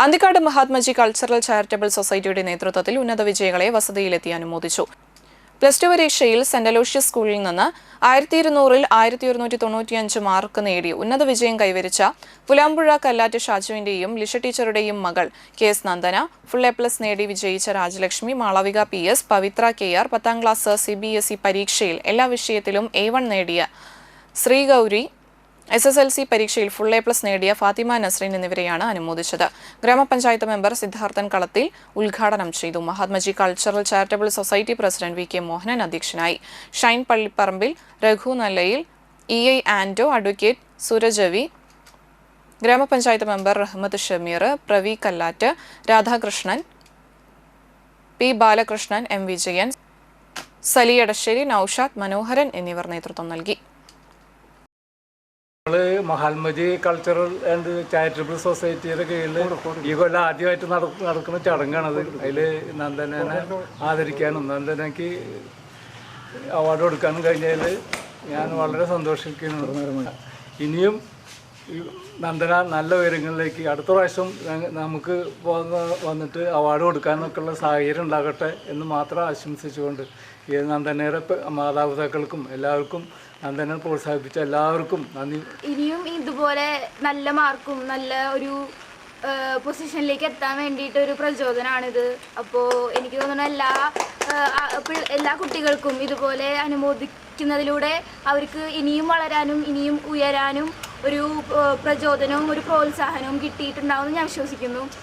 Anthikad Mahatmaji cultural charitable സൊസൈറ്റിയുടെ നേതൃത്വത്തിൽ ഉന്നത വിജയികളെ വസതിയിലെത്തി അനുമോദിച്ചു. പ്ലസ് ടു പരീക്ഷയിൽ സെന്റ് അലോഷ്യസ് സ്കൂളിൽ നിന്ന് 1200-ൽ 1195 മാർക്ക് നേടി ഉന്നത വിജയം കൈവരിച്ച പുലാമ്പുഴ കല്ലാറ്റ് ഷാജുവിന്റെയും ലിഷ ടീച്ചറുടെയും മകൾ KS നന്ദന, ഫുൾ A+ നേടി വിജയിച്ച രാജലക്ഷ്മി, മാളവിക PS, പവിത്ര KR, 10ാം ക്ലാസ് CBSE പരീക്ഷയിൽ എല്ലാ വിഷയത്തിലും A1 നേടിയ ശ്രീഗൗരി, SSLC പരീക്ഷയിൽ ഫുൾ A+ നേടിയ ഫാത്തിമ നസ്രീൻ എന്നിവരെയാണ് അനുമോദിച്ചത്. ഗ്രാമപഞ്ചായത്ത് മെമ്പർ സിദ്ധാർത്ഥൻ കളത്തിൽ ഉദ്ഘാടനം ചെയ്തു. Mahatmaji cultural charitable society president VK Mohanan അധ്യക്ഷനായി. ഷൈൻ പള്ളിപ്പറമ്പിൽ, രഘു നല്ലയിൽ, EI ആൻഡോ, അഡ്വക്കേറ്റ് സുരജവി, ഗ്രാമപഞ്ചായത്ത് മെമ്പർ റഹ്മത്ത് ഷമീർ, പ്രവി കല്ലാറ്റ്, രാധാകൃഷ്ണൻ, P ബാലകൃഷ്ണൻ, M വിജയൻ, സലി എടശ്ശേരി, നൌഷാദ്, മനോഹരൻ എന്നിവർ നേതൃത്വം നൽകി. മഹാത്മജി കൾച്ചറൽ ആൻഡ് ചാരിറ്റബിൾ സൊസൈറ്റിയുടെ കീഴിൽ ഈ കൊല്ലം ആദ്യമായിട്ട് നടക്കുന്ന ചടങ്ങാണത്. അതിൽ നന്ദനെ ആദരിക്കാനും നന്ദനയ്ക്ക് അവാർഡ് കൊടുക്കാനും കഴിഞ്ഞതിൽ ഞാൻ വളരെ സന്തോഷിക്കുന്നു. ഇനിയും ഈ നന്ദന നല്ല ഉയരങ്ങളിലേക്ക് അടുത്ത പ്രാവശ്യം നമുക്ക് വന്നിട്ട് അവാർഡ് കൊടുക്കാനൊക്കെയുള്ള സാഹചര്യം ഉണ്ടാകട്ടെ എന്ന് മാത്രം ആശംസിച്ചുകൊണ്ട് ഈ നന്ദനയുടെ മാതാപിതാക്കൾക്കും എല്ലാവർക്കും നന്ദനെ പ്രോത്സാഹിപ്പിച്ച എല്ലാവർക്കും നന്ദി. ഇനിയും ഇതുപോലെ നല്ല മാർക്കും നല്ല ഒരു പൊസിഷനിലേക്ക് എത്താൻ വേണ്ടിയിട്ട് ഒരു പ്രചോദനമാണിത്. അപ്പോൾ എനിക്ക് തോന്നുന്നു എല്ലാ കുട്ടികൾക്കും ഇതുപോലെ അനുമോദിക്കുന്നതിലൂടെ അവർക്ക് ഇനിയും വളരാനും ഇനിയും ഉയരാനും ഒരു പ്രചോദനവും ഒരു പ്രോത്സാഹനവും കിട്ടിയിട്ടുണ്ടാവുമെന്ന് ഞാൻ വിശ്വസിക്കുന്നു.